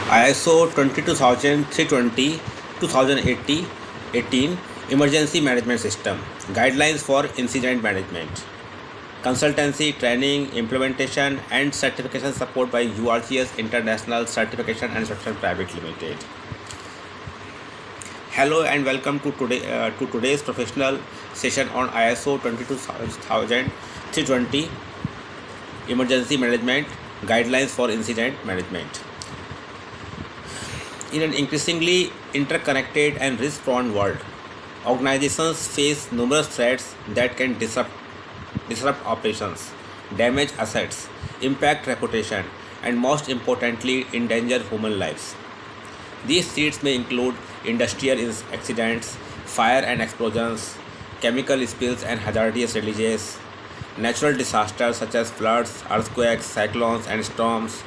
ISO 22320 2080 18 Emergency Management System Guidelines for Incident Management. Consultancy, training, implementation, and certification support by URGS International Certification and Instruction Private Limited. Hello and welcome to today's professional session on ISO 22320 Emergency Management Guidelines for Incident Management. In an increasingly interconnected and risk-prone world, organizations face numerous threats that can disrupt operations, damage assets, impact reputation, and most importantly, endanger human lives. These threats may include industrial accidents, fire and explosions, chemical spills and hazardous releases, natural disasters such as floods, earthquakes, cyclones, and storms,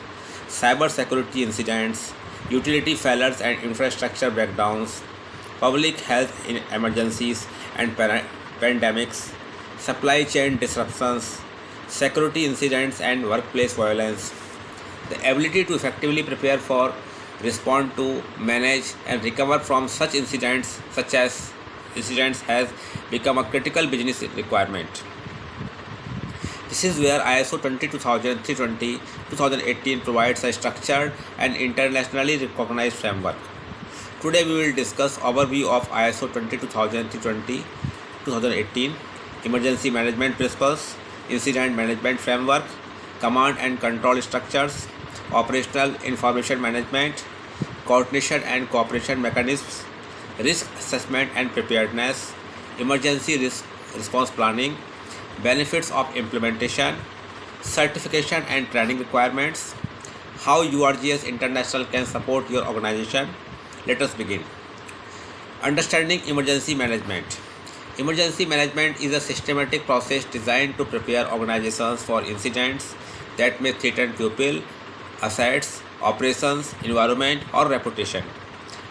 cyber security incidents, utility failures and infrastructure breakdowns, public health emergencies and pandemics, supply chain disruptions, security incidents, and workplace violence. The ability to effectively prepare for, respond to, manage, and recover from such incidents has become a critical business requirement. This is where ISO 22320 provides a structured and internationally recognized framework. Today we will discuss overview of ISO 22320 Emergency Management Principles, Incident Management Framework, Command and Control Structures, Operational Information Management, Coordination and Cooperation Mechanisms, Risk Assessment and Preparedness, Emergency Risk Response Planning, Benefits of implementation, certification and training requirements, how URGS International can support your organization. Let us begin. Understanding emergency management. Emergency management is a systematic process designed to prepare organizations for incidents that may threaten people, assets, operations, environment, or reputation.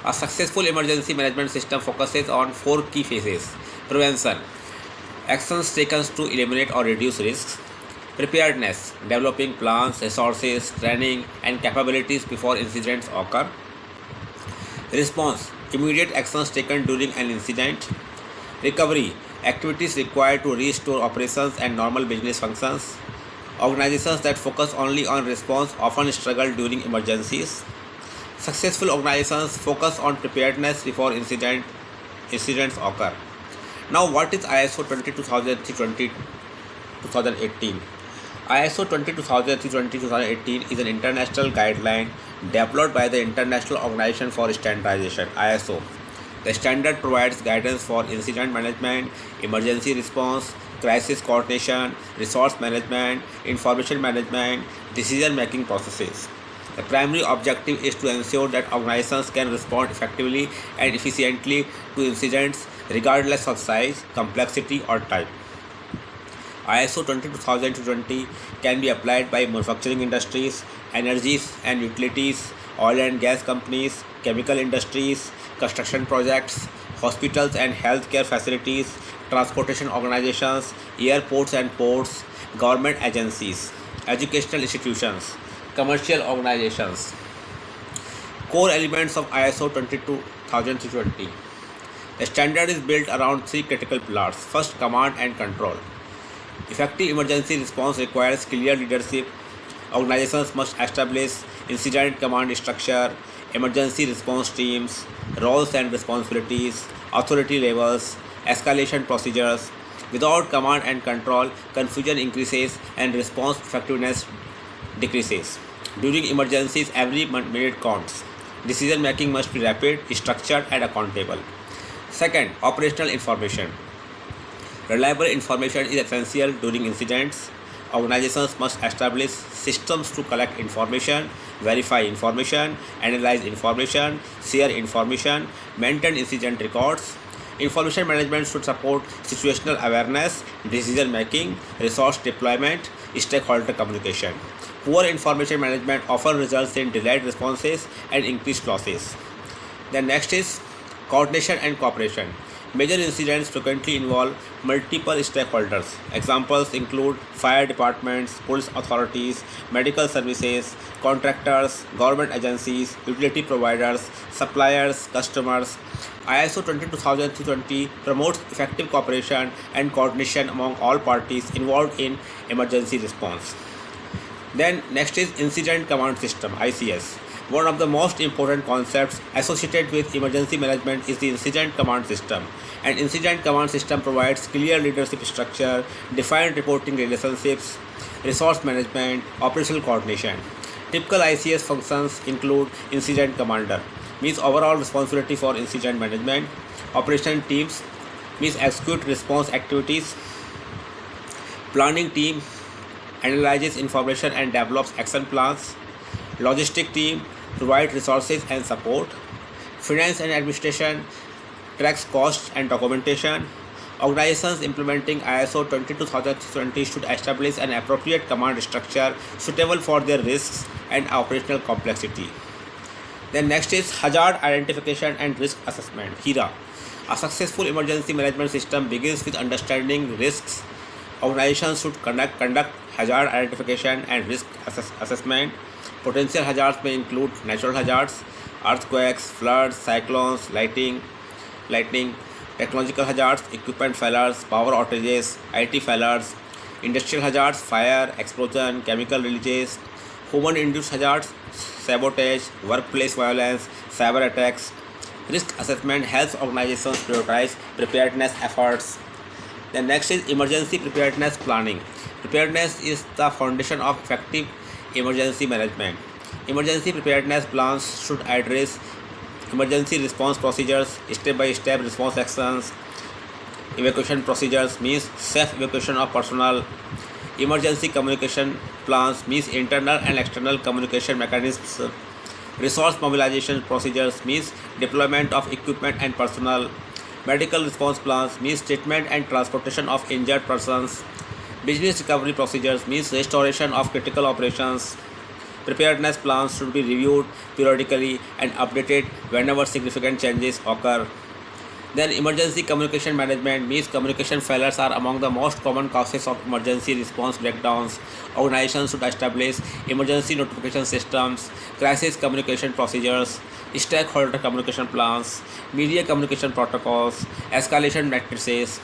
A successful emergency management system focuses on four key phases: prevention, actions taken to eliminate or reduce risks; preparedness, developing plans, resources, training, and capabilities before incidents occur; response, immediate actions taken during an incident; recovery, activities required to restore operations and normal business functions. Organizations that focus only on response often struggle during emergencies. Successful organizations focus on preparedness before incidents occur. Now, what is ISO 22320 ISO 22320 is an international guideline developed by the International Organization for Standardization (ISO). The standard provides guidance for incident management, emergency response, crisis coordination, resource management, information management, decision-making processes. The primary objective is to ensure that organizations can respond effectively and efficiently to incidents regardless of size, complexity, or type. ISO 22220 can be applied by manufacturing industries, energies and utilities, oil and gas companies, chemical industries, construction projects, hospitals and healthcare facilities, transportation organizations, airports and ports, government agencies, educational institutions, commercial organizations. Core elements of ISO 22320. The standard is built around three critical pillars. First, command and control. Effective emergency response requires clear leadership. Organizations must establish incident command structure, emergency response teams, roles and responsibilities, authority levels, escalation procedures. Without command and control, confusion increases and response effectiveness decreases. During emergencies, every minute counts. Decision making must be rapid, structured, and accountable. Second, operational information. Reliable information is essential during incidents. Organizations must establish systems to collect information, verify information, analyze information, share information, maintain incident records. Information management should support situational awareness, decision making, resource deployment, stakeholder communication. Poor information management often results in delayed responses and increased losses. The next is coordination and cooperation. Major incidents frequently involve multiple stakeholders. Examples include fire departments, police authorities, medical services, contractors, government agencies, utility providers, suppliers, customers. ISO 22020 promotes effective cooperation and coordination among all parties involved in emergency response. Then next is Incident Command System (ICS). One of the most important concepts associated with emergency management is the Incident Command System. An Incident Command System provides clear leadership structure, defined reporting relationships, resource management, operational coordination. Typical ICS functions include Incident Commander, means overall responsibility for incident management; operation teams, means execute response activities; planning team analyzes information and develops action plans; logistic team provides resources and support; finance and administration tracks costs and documentation. Organizations implementing ISO 22020 should establish an appropriate command structure suitable for their risks and operational complexity. Then next is hazard identification and risk assessment (HIRA). A successful emergency management system begins with understanding risks. Organizations should conduct hazard identification and risk assessment. Potential hazards may include natural hazards, earthquakes, floods, cyclones, lightning, technological hazards, equipment failures, power outages, IT failures, industrial hazards, fire, explosion, chemical releases, human-induced hazards, sabotage, workplace violence, cyber attacks. Risk assessment helps organizations prioritize preparedness efforts. Then next is emergency preparedness planning. Preparedness is the foundation of effective emergency management. Emergency preparedness plans should address emergency response procedures, step-by-step response actions, evacuation procedures means safe evacuation of personnel, emergency communication plans means internal and external communication mechanisms, resource mobilization procedures means deployment of equipment and personnel, medical response plans means treatment and transportation of injured persons, business recovery procedures means restoration of critical operations. Preparedness plans should be reviewed periodically and updated whenever significant changes occur. Then emergency communication management means communication failures are among the most common causes of emergency response breakdowns. Organizations should establish emergency notification systems, crisis communication procedures, stakeholder communication plans, media communication protocols, escalation matrices.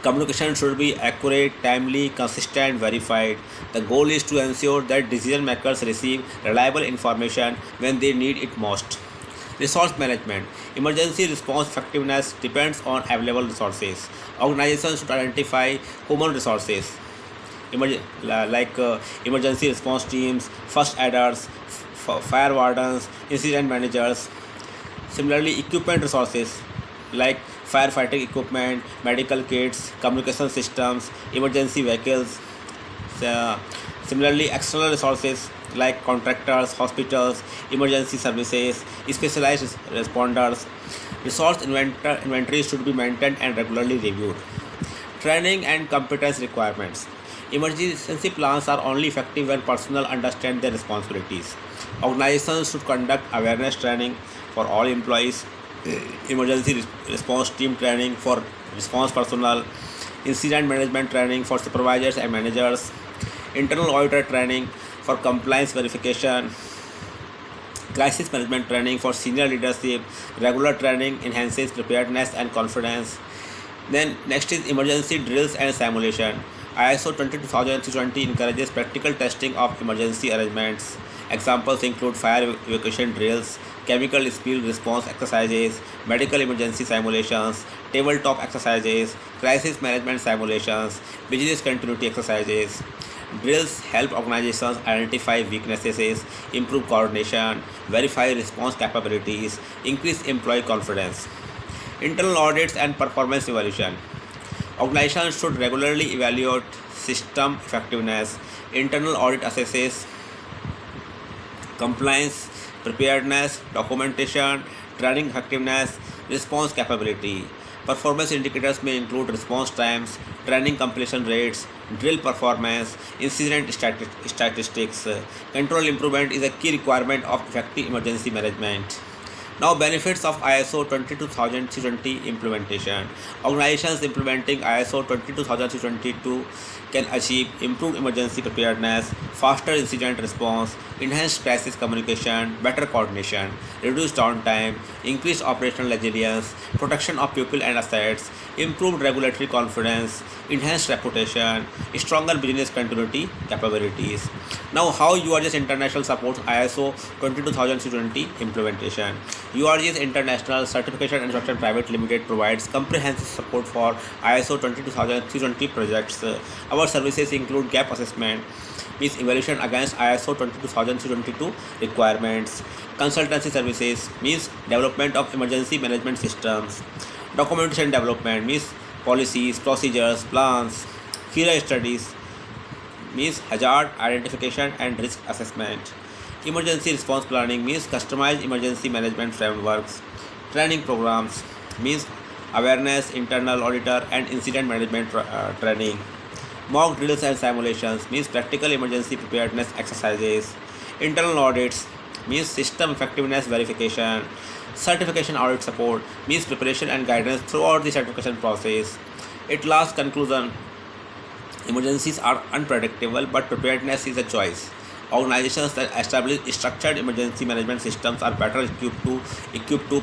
Communication should be accurate, timely, consistent, verified. The goal is to ensure that decision makers receive reliable information when they need it most. Resource management. Emergency response effectiveness depends on available resources. Organizations should identify human resources, emergency response teams, first aiders, fire wardens, incident managers. Similarly, equipment resources like firefighting equipment, medical kits, communication systems, emergency vehicles. Similarly, external resources like contractors, hospitals, emergency services, specialized responders. Resource inventories should be maintained and regularly reviewed. Training and competence requirements. Emergency plans are only effective when personnel understand their responsibilities. Organizations should conduct awareness training for all employees, emergency response team training for response personnel, incident management training for supervisors and managers, internal auditor training for compliance verification, crisis management training for senior leadership. Regular training enhances preparedness and confidence. Then next is emergency drills and simulation. ISO 22020 encourages practical testing of emergency arrangements. Examples include fire evacuation drills, chemical spill response exercises, medical emergency simulations, tabletop exercises, crisis management simulations, business continuity exercises. Drills help organizations identify weaknesses, improve coordination, verify response capabilities, increase employee confidence. Internal audits and performance evaluation. Organizations should regularly evaluate system effectiveness. Internal audit assesses compliance, preparedness, documentation, training effectiveness, response capability. Performance indicators may include response times, training completion rates, drill performance, incident statistics. Control improvement is a key requirement of effective emergency management. Now, benefits of ISO 22020 implementation. Organizations implementing ISO 22022 can achieve improved emergency preparedness, faster incident response, enhanced crisis communication, better coordination, reduced downtime, increased operational resilience, protection of people and assets, improved regulatory confidence, enhanced reputation, stronger business continuity capabilities. Now, how URGS International supports ISO 22020 implementation. URGS International Certification and Instruction Private Limited provides comprehensive support for ISO 22020 projects. Our services include gap assessment, means evaluation against ISO 22022 requirements, consultancy services, means development of emergency management systems, documentation development, means policies, procedures, plans, HERA studies, means hazard identification and risk assessment, emergency response planning, means customized emergency management frameworks, training programs, means awareness, internal auditor and incident management training, mock drills and simulations, means practical emergency preparedness exercises, internal audits, means system effectiveness verification, certification audit support, means preparation and guidance throughout the certification process. At last conclusion, emergencies are unpredictable, but preparedness is a choice. Organizations that establish structured emergency management systems are better equipped to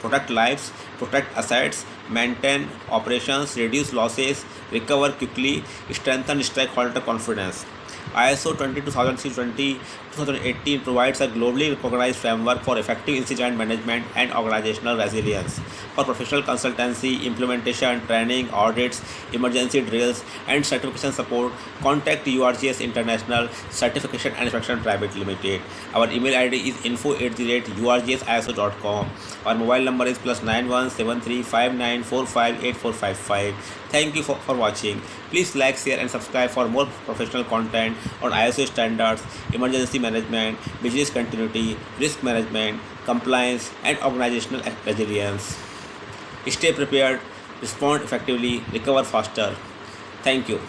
protect lives, protect assets, maintain operations, reduce losses, recover quickly, strengthen stakeholder confidence. ISO 22018 provides a globally recognized framework for effective incident management and organizational resilience. For professional consultancy, implementation, training, audits, emergency drills, and certification support, contact URGS International Certification and Inspection Private Limited. Our email ID is info@urgsiso.com. Our mobile number is +917359458455. Thank you for watching. Please like, share and subscribe for more professional content on ISO standards, emergency management, business continuity, risk management, compliance and organizational resilience. Stay prepared, respond effectively, recover faster. Thank you.